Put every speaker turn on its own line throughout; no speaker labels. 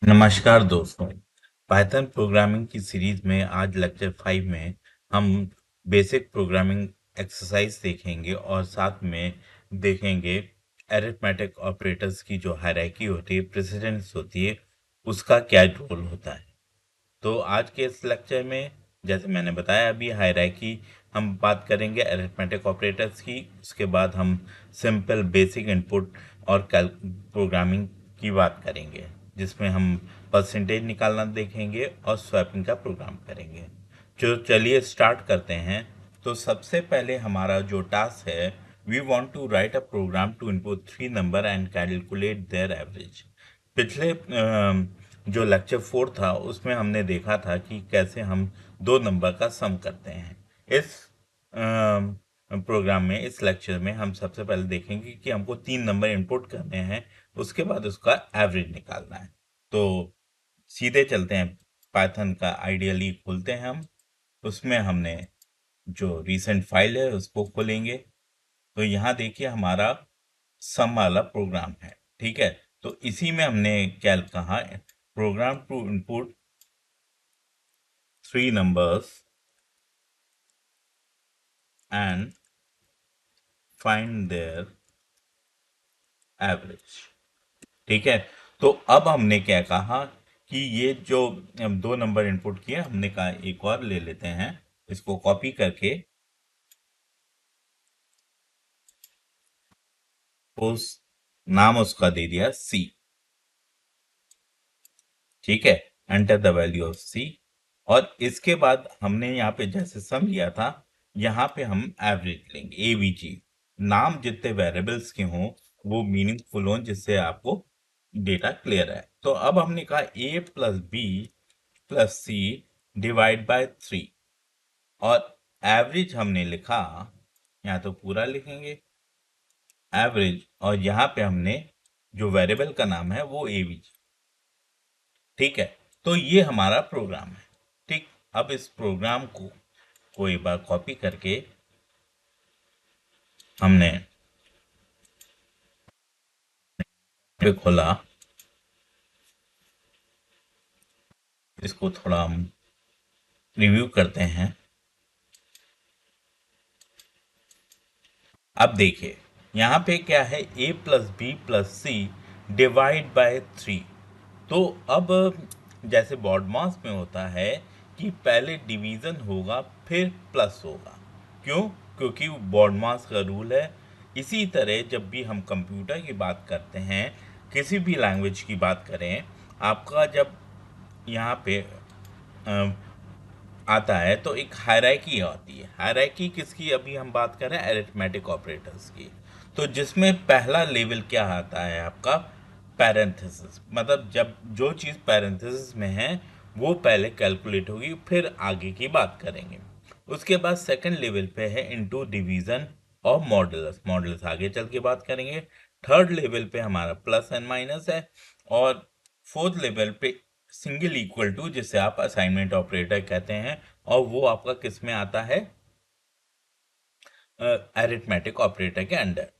नमस्कार दोस्तों। Python programming की सीरीज में आज लेक्चर 5 में हम बेसिक प्रोग्रामिंग एक्सरसाइज देखेंगे और साथ में देखेंगे अरिथमेटिक ऑपरेटर्स की जो हायरार्की होती है, प्रेसिडेंस होती है, उसका क्या रोल होता है। तो आज के इस लेक्चर में जैसे मैंने बताया अभी हायरार्की हम बात करेंगे अरिथमेटिक ऑपरेटर्स की, उसके बाद हम सिंपल बेसिक इनपुट और प्रोग्रामिंग की बात करेंगे जिसमें हम परसेंटेज निकालना देखेंगे और स्वैपिंग का प्रोग्राम करेंगे। जो चलिए स्टार्ट करते हैं। तो सबसे पहले हमारा जो टास्क है, we want to write a program to input 3 number and calculate their average. पिछले जो लेक्चर 4 था उसमें हमने देखा था कि कैसे हम 2 नंबर का सम करते हैं। इस प्रोग्राम में, इस लेक्चर में हम सबसे पहले देखेंगे कि हमको 3 नंबर इनपुट करने हैं, उसके बाद उसका एवरेज निकालना है। तो सीधे चलते हैं, पाइथन का आइडियली खोलते हैं हम। उसमें हमने जो रीसेंट फाइल है उसको खोलेंगे। तो यहाँ देखिए हमारा सम वाला प्रोग्राम है, ठीक है। तो इसी में हमने क्या कहा, program to input 3 numbers and find their average, ठीक है। तो अब हमने क्या कहा कि ये जो हम 2 नंबर इनपुट किए, हमने कहा एक और ले लेते हैं, इसको कॉपी करके उस नाम उसका दे दिया सी, ठीक है। एंटर द वैल्यू ऑफ सी। और इसके बाद हमने यहाँ पे जैसे सम लिया था, यहाँ पे हम एवरेज लेंगे, एवीजी। नाम जितने वेरिएबल्स के हों वो मीनिंगफुल हों, जिससे आपको डेटा क्लियर है। तो अब हमने कहा A plus B plus C divide by 3, और एवरेज हमने लिखा, यहाँ तो पूरा लिखेंगे एवरेज, और यहाँ पे हमने जो वेरिएबल का नाम है वो एवीजी, ठीक है। तो ये हमारा प्रोग्राम है, ठीक। अब इस प्रोग्राम को एक बार कॉपी करके हमने पे खोला, इसको थोड़ा हम रिव्यू करते हैं। अब देखिए यहाँ पे क्या है, A plus B plus C divide by 3। तो अब जैसे बॉड मास में होता है कि पहले डिवीजन होगा फिर प्लस होगा, क्यों? क्योंकि बॉड मास का रूल है। इसी तरह जब भी हम कंप्यूटर की बात करते हैं, किसी भी लैंग्वेज की बात करें, आपका जब यहाँ पे अ, आता है तो एक हायरार्की आती है। हायरार्की किसकी अभी हम बात कर रहे हैं? अरिथमेटिक ऑपरेटर्स की। तो जिसमें पहला लेवल क्या आता है आपका? पैरेंथेसिस। मतलब जब जो चीज़ पैरेंथेसिस में है वो पहले कैलकुलेट होगी, फिर आगे की बात करेंगे। उसके बाद सेकंड लेवल पे है इनटू डिवीजन और मॉडुलस। मॉडुलस आगे चल के बात करेंगे। थर्ड लेवल पे हमारा प्लस एंड माइनस है। और फोर्थ लेवल पे सिंगल इक्वल टू, जिसे आप असाइनमेंट ऑपरेटर कहते हैं, और वो आपका किस में आता है? अरिथमेटिक ऑपरेटर के अंडर,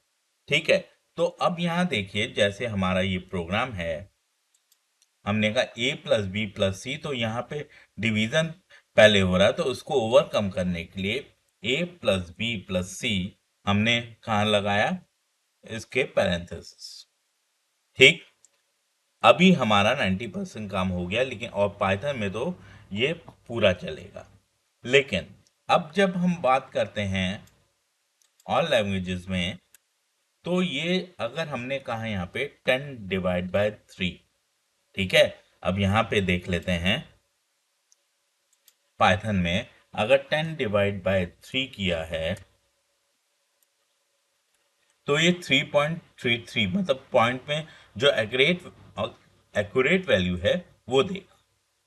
ठीक है। तो अब यहाँ देखिए जैसे हमारा ये प्रोग्राम है, हमने कहा ए प्लस बी प्लस सी, तो यहाँ पे डिवीजन पहले हो रहा है, तो उसको ओवरकम करने के लिए ए प्लस बी प्लस सी हमने कहाँ लगाया? इसके पैरेंथेसिस, ठीक। अभी हमारा 90% काम हो गया, लेकिन और पाइथन में तो ये पूरा चलेगा। लेकिन अब जब हम बात करते हैं और लैंग्वेजेस में, तो ये अगर हमने कहा यहाँ पे 10/3, ठीक है। अब यहाँ पे देख लेते हैं पाइथन में, अगर 10/3 किया है तो ये 3.33, मतलब पॉइंट में जो एक्यूरेट वैल्यू है वो देगा।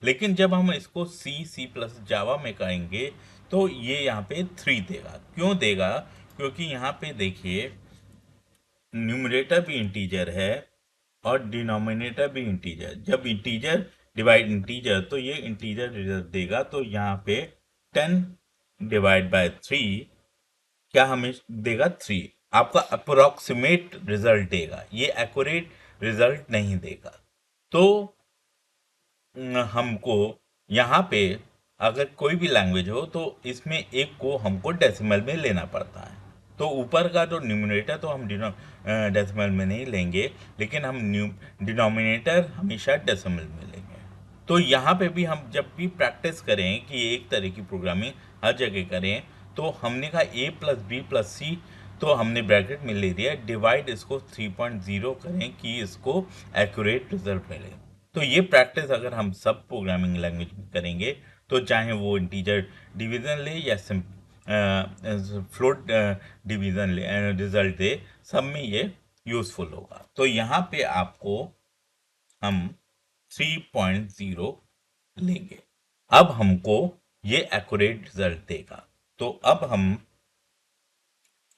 लेकिन जब हम इसको सी प्लस जावा में करेंगे तो ये यहाँ पे 3 देगा। क्यों देगा? क्योंकि यहाँ पे देखिए न्यूमरेटर भी इंटीजर है और डिनोमिनेटर भी इंटीजर। जब इंटीजर डिवाइड इंटीजर, तो ये इंटीजर रिजल्ट देगा। तो यहाँ पे 10/3 क्या हमें देगा? 3। आपका अप्रोक्सीमेट रिजल्ट देगा, ये एक्यूरेट रिजल्ट नहीं देगा। तो हमको यहाँ पे अगर कोई भी लैंग्वेज हो तो इसमें एक को हमको डेसिमल में लेना पड़ता है। तो ऊपर का जो न्यूमरेटर तो हम डेसिमल में नहीं लेंगे, लेकिन हम डिनोमिनेटर हमेशा डेसिमल में लेंगे। तो यहाँ पे भी हम जब भी प्रैक्टिस करें कि एक तरह की प्रोग्रामिंग हर जगह करें, तो हमने कहा a प्लस बी प्लस सी, तो हमने ब्रैकेट में ले दिया, डिवाइड इसको 3.0 करें कि इसको एक्यूरेट रिजल्ट मिले। तो ये प्रैक्टिस अगर हम सब प्रोग्रामिंग लैंग्वेज में करेंगे, तो चाहे वो इंटीजर डिवीजन ले या फ्लोट डिवीजन ले, रिजल्ट दे, सब में ये यूजफुल होगा। तो यहाँ पे आपको हम 3.0 लेंगे। अब हमको ये एक्यूरेट रिजल्ट देगा। तो अब हम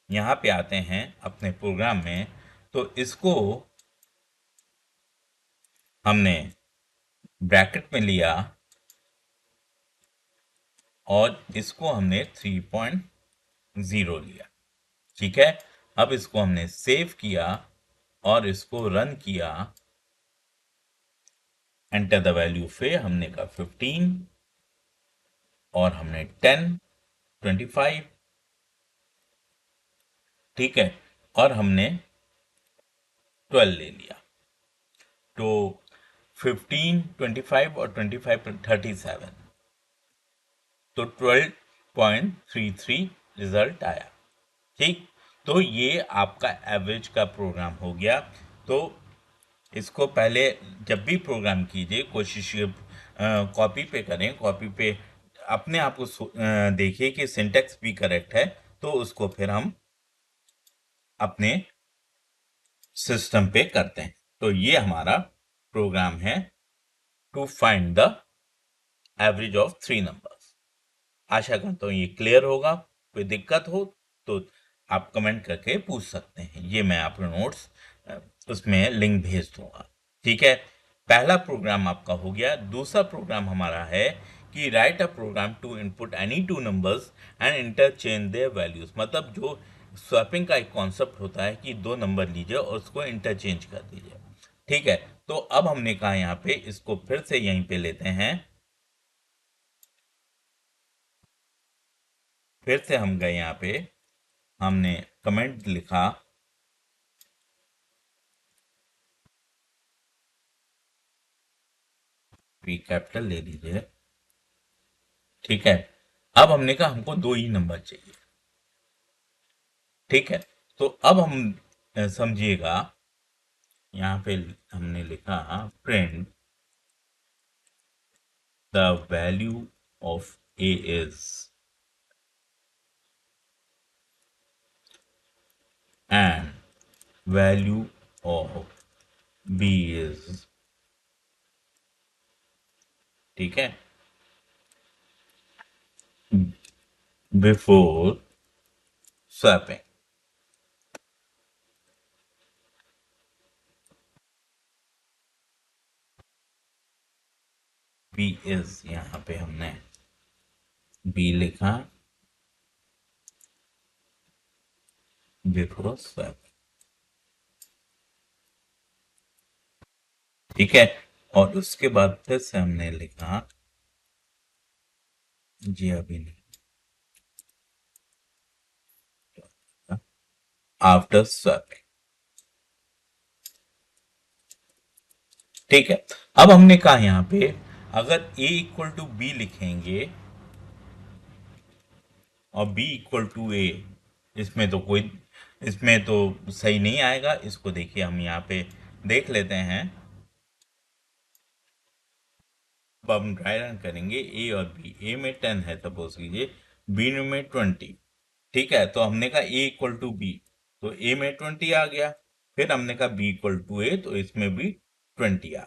यहाँ पे आते हैं अपने प्रोग्राम में, तो इसको हमने ब्रैकेट में लिया और इसको हमने 3.0 लिया। ठीक है, अब इसको हमने सेव किया और इसको रन किया। एंटर द वैल्यू पे हमने कहा 15 और हमने 10, 25, ठीक है, और हमने 12 ले लिया। तो 15, 25 और 25 37, तो 12.33 रिजल्ट आया। ठीक, तो ये आपका एवरेज का प्रोग्राम हो गया। तो इसको पहले जब भी प्रोग्राम कीजिए कोशिश कॉपी पे करें, कॉपी पे अपने आप को देखिए कि सिंटेक्स भी करेक्ट है, तो उसको फिर हम अपने सिस्टम पे करते हैं। तो ये हमारा प्रोग्राम है to find the average of 3 numbers. आशा करता हूँ ये क्लियर होगा। कोई दिक्कत हो तो आप कमेंट करके पूछ सकते हैं, ये मैं आपको नोट्स उसमें लिंक भेज दूंगा। ठीक है, पहला प्रोग्राम आपका हो गया। दूसरा प्रोग्राम हमारा है कि write a program to input any two numbers and interchange their values. मतलब जो स्वैपिंग का एक कॉन्सेप्ट होता है कि दो नंबर लीजिए और उसको इंटरचेंज कर दीजिए। ठीक है, तो अब हमने कहा यहाँ पे इसको फिर से यहीं पे लेते हैं। फिर से हम गए यहाँ पे, हमने कमेंट लिखा, पी कैपिटल ले लीजिए। ठीक है, अब हमने कहा हमको दो ही नंबर चाहिए। ठीक है, तो अब हम समझिएगा, यहाँ पे हमने लिखा print the value of A is and value of B is. ठीक है, बिफोर स्वैपिंग। बी इज, यहाँ पे हमने बी लिखा बिफोर स्वैपिंग। ठीक है, और उसके बाद फिर से हमने लिखा, जी अभी नहीं, आफ्टर स्वैपिंग। ठीक है, अब हमने कहा यहाँ पे अगर a इक्वल टू बी लिखेंगे और b इक्वल टू ए, इसमें तो सही नहीं आएगा। इसको देखिए, हम यहाँ पे देख लेते हैं। अब हम ड्राई रन करेंगे a और b। a में 10 है सपोज कीजिए, b में 20। ठीक है, तो हमने कहा a इक्वल टू बी, तो a में 20 आ गया। फिर हमने कहा b इक्वल टू ए, तो इसमें भी 20 आ गया।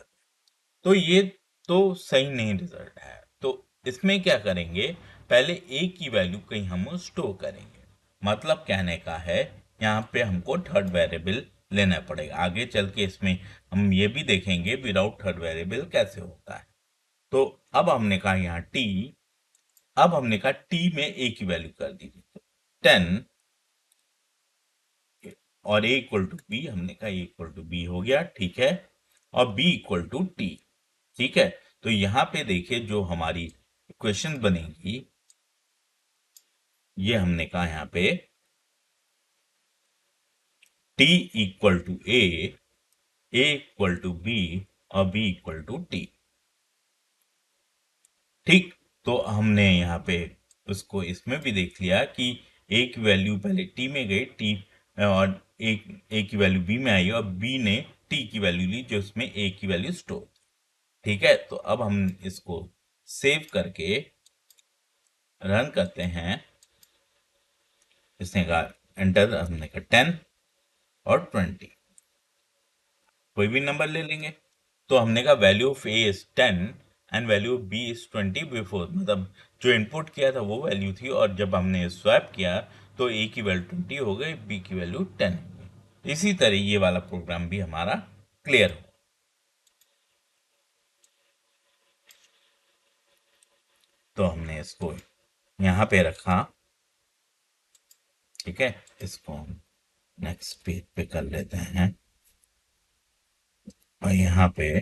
तो ये तो सही नहीं रिजल्ट है। तो इसमें क्या करेंगे, पहले a की वैल्यू कहीं हम स्टोर करेंगे। मतलब कहने का है, यहाँ पे हमको थर्ड वेरिएबल लेना पड़ेगा। आगे चल के इसमें हम ये भी देखेंगे विदाउट थर्ड वेरिएबल कैसे होता है। तो अब हमने कहा यहाँ t, अब हमने कहा t में a की वैल्यू कर दीजिए, तो 10 और a इक्वल टू बी, हमने कहा a इक्वल टू बी हो गया। ठीक है, और b इक्वल टू टी। ठीक है, तो यहाँ पे देखिए जो हमारी इक्वेशन बनेगी, ये हमने कहा यहाँ पे t equal to a equal to b और b इक्वल टू t। ठीक, तो हमने यहाँ पे उसको इसमें भी देख लिया कि a की वैल्यू पहले t में गई, t और a की वैल्यू b में आई और b ने t की वैल्यू ली जो उसमें a की वैल्यू स्टोर। ठीक है, तो अब हम इसको सेव करके रन करते हैं। इसने कहा एंटर, हमने कहा 10 और 20, कोई भी नंबर ले लेंगे। तो हमने कहा value of A is 10 and value of B is 20 before, मतलब जो इनपुट किया था वो वैल्यू थी और जब हमने स्वैप किया तो ए की वैल्यू 20 हो गई, बी की वैल्यू 10 हो गई। इसी तरह ये वाला प्रोग्राम भी हमारा क्लियर हो। तो हमने इसको यहाँ पे रखा। ठीक है, इसको हम नेक्स्ट पेज पे कर लेते हैं और यहाँ पे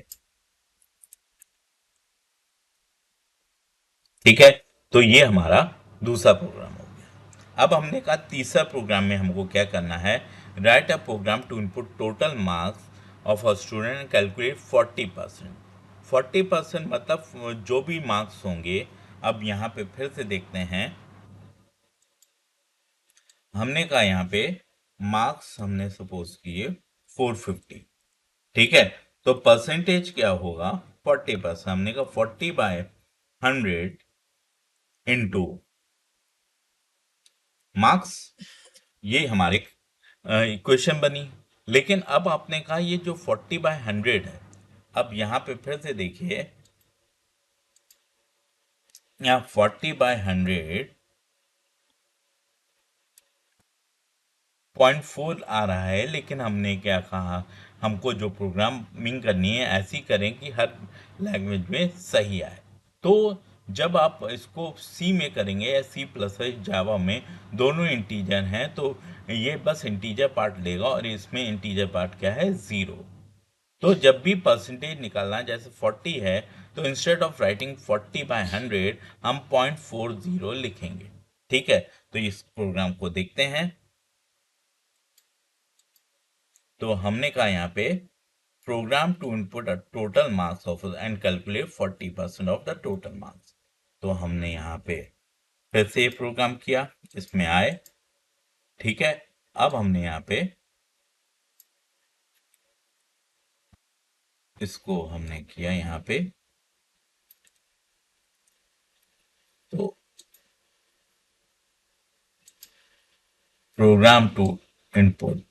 ठीक है, तो ये हमारा दूसरा प्रोग्राम हो गया। अब हमने कहा तीसरा प्रोग्राम में हमको क्या करना है, write a program to input total marks of a student and calculate 40%। 40% मतलब जो भी मार्क्स होंगे। अब यहाँ पे फिर से देखते हैं, हमने कहा यहाँ पे मार्क्स हमने सपोज किए 450। ठीक है, तो परसेंटेज क्या होगा, 40%। हमने कहा 40/100 इंटू मार्क्स, ये हमारे इक्वेशन बनी। लेकिन अब आपने कहा ये जो 40/100 है, अब यहाँ पे फिर से देखिए, यहाँ 40/100 0.4 आ रहा है, लेकिन हमने क्या कहा, हमको जो प्रोग्रामिंग करनी है ऐसी करें कि हर लैंग्वेज में सही आए। तो जब आप इसको सी में करेंगे या सी प्लस जावा में, दोनों इंटीजर हैं तो ये बस इंटीजर पार्ट लेगा और इसमें इंटीजर पार्ट क्या है, 0। तो जब भी परसेंटेज निकालना है, जैसे 40 है तो इंस्टेड ऑफ राइटिंग 40/100 हम 0.40 लिखेंगे। ठीक है, तो इस प्रोग्राम को देखते हैं। तो हमने कहा यहाँ पे program to input a total marks of and calculate 40% of the total marks. तो हमने यहाँ पे फिर से ये प्रोग्राम किया, इसमें आए। ठीक है, अब हमने यहाँ पे इसको हमने किया यहाँ पे, तो program to input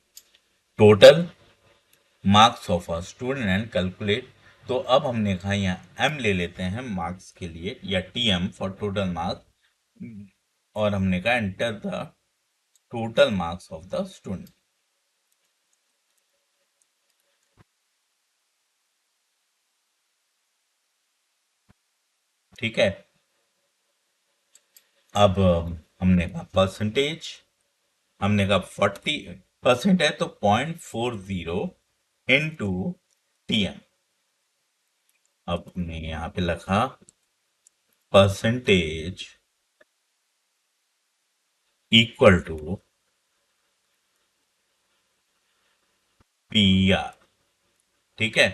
total marks of a student and calculate. तो अब हमने कहा यहाँ m ले लेते हैं मार्क्स के लिए, या TM फॉर टोटल मार्क्स, और हमने कहा enter the total marks of the student. ठीक है, अब हमने कहा परसेंटेज, हमने कहा 40% है तो 0.40 इंटू TM। अब हमने यहाँ पे लिखा परसेंटेज इक्वल टू PR। ठीक है,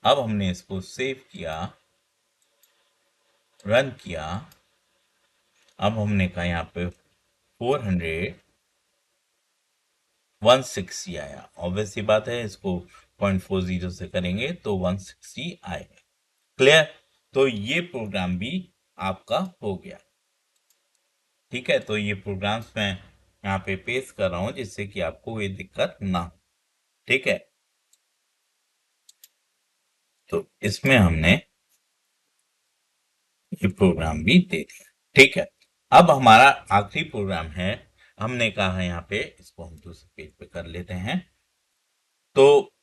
अब हमने इसको सेव किया, रन किया। अब हमने कहा यहाँ पे 400 160 आया। ऑब्वियस सी बात है, इसको 0.40 से करेंगे तो 160 आएगा। क्लियर, तो ये प्रोग्राम भी आपका हो गया। ठीक है, तो ये प्रोग्राम्स मैं यहाँ पे पेस्ट कर रहा हूँ जिससे कि आपको कोई दिक्कत ना हो। ठीक है, तो इसमें हमने ये प्रोग्राम भी दे दिया। ठीक है, अब हमारा आखिरी प्रोग्राम है। हमने कहा है यहाँ पे, इसको हम दूसरे पेज पे कर लेते हैं। तो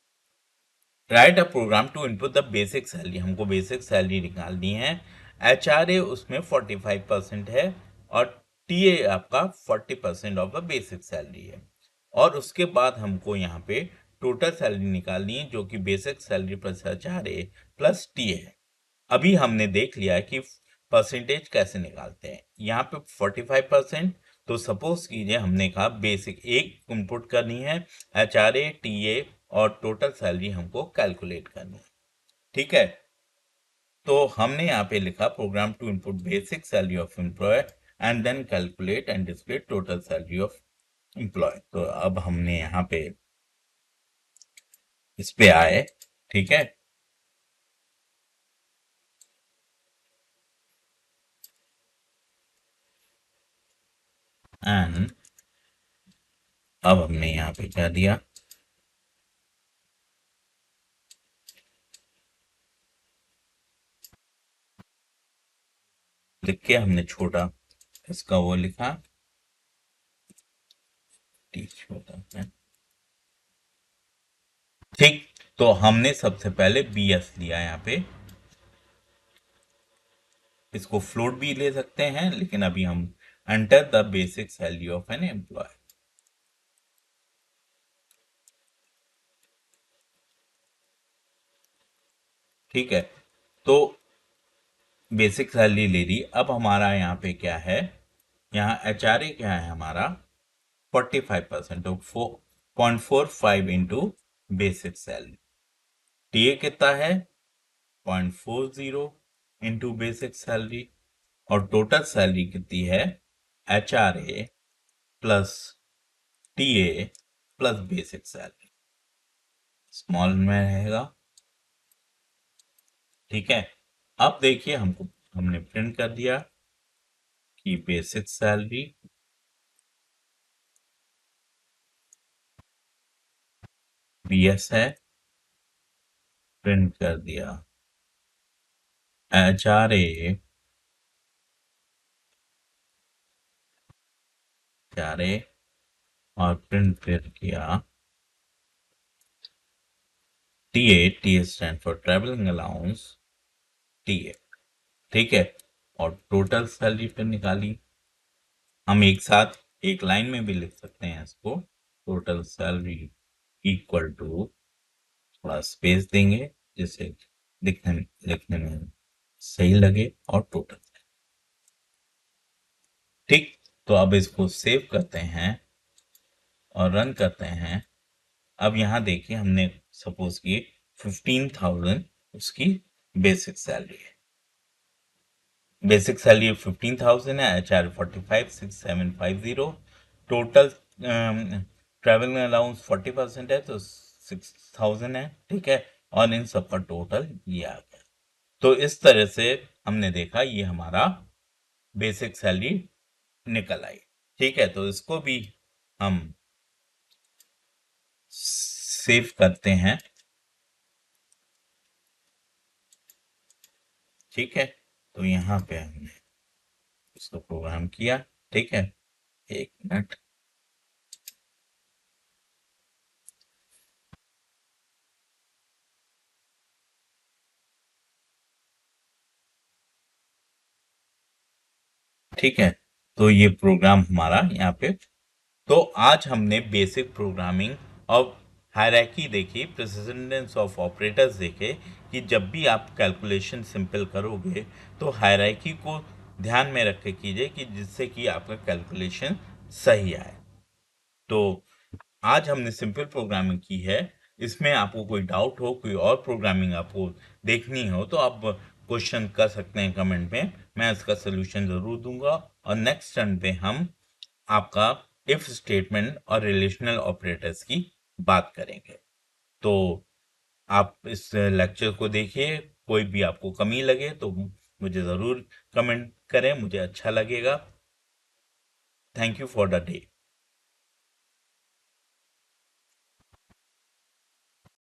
write a program to input the basic salary, हमको बेसिक सैलरी निकालनी है। HRA उसमें 45% है और TA आपका 40% ऑफ द बेसिक सैलरी है। और उसके बाद हमको यहाँ पे टोटल सैलरी निकालनी है जो कि basic salary plus HRA plus TA है। अभी हमने देख लिया है कि परसेंटेज कैसे निकालते हैं। यहाँ पे 45%, तो सपोज कीजिए हमने कहा बेसिक एक इनपुट करनी है, HRA, TA और टोटल सैलरी हमको कैलकुलेट करनी है। ठीक है, तो हमने यहाँ पे लिखा program to input basic salary of employee and then calculate and display total salary of employee. तो अब हमने यहाँ पे इस पे आए। ठीक है, एंड अब हमने यहाँ पे क्या दिया, लिख के हमने छोटा इसका वो लिखा, टी छोटा है। ठीक, तो हमने सबसे पहले BS लिया यहाँ पे, इसको फ्लोट भी ले सकते हैं, लेकिन अभी हम enter the basic salary of an employee. ठीक है, तो बेसिक सैलरी ले ली। अब हमारा यहाँ पे क्या है, यहाँ HRA क्या है हमारा 45%, तो 0.45 इंटू बेसिक सैलरी। TA कितना है 0.40 इंटू बेसिक सैलरी, और टोटल सैलरी कितनी है HRA plus TA plus basic salary, small में रहेगा। ठीक है, अब देखिए हमने प्रिंट कर दिया कि बेसिक सैलरी BS है, प्रिंट कर दिया HRA और प्रिंट फिर किया TA stand for travelling allowance TA। ठीक है, और टोटल सैलरी फिर निकाली। हम एक साथ एक लाइन में भी लिख सकते हैं इसको, टोटल सैलरी इक्वल टू, थोड़ा स्पेस देंगे जिससे लिखने में सही लगे, और टोटल। ठीक, तो अब इसको सेव करते हैं और रन करते हैं। अब यहाँ देखिए हमने सपोज की 15,000 उसकी बेसिक सैलरी है, बेसिक सैलरी 15,000 है, HR 45,6,750, टोटल ट्रैवलिंग अलाउंस 40% है तो 6,000 है। ठीक है, और इन सब का टोटल ये आ गया। तो इस तरह से हमने देखा ये हमारा बेसिक सैलरी निकल आई। ठीक है, तो इसको भी हम सेव करते हैं। ठीक है, तो यहाँ पे हमने इसको प्रोग्राम किया। ठीक है, एक मिनट। ठीक है, तो ये प्रोग्राम हमारा यहाँ पे। तो आज हमने बेसिक प्रोग्रामिंग और हायरार्की देखी, प्रेसिडेंस ऑफ ऑपरेटर्स देखे कि जब भी आप कैलकुलेशन सिंपल करोगे तो हायरार्की को ध्यान में रख के कीजिए कि जिससे कि आपका कैलकुलेशन सही आए। तो आज हमने सिंपल प्रोग्रामिंग की है। इसमें आपको कोई डाउट हो, कोई और प्रोग्रामिंग आपको देखनी हो तो आप क्वेश्चन कर सकते हैं कमेंट में, मैं इसका सोल्यूशन ज़रूर दूंगा। और नेक्स्ट टर्न पे हम आपका इफ स्टेटमेंट और रिलेशनल ऑपरेटर्स की बात करेंगे। तो आप इस लेक्चर को देखिए, कोई भी आपको कमी लगे तो मुझे ज़रूर कमेंट करें, मुझे अच्छा लगेगा। Thank you for the day.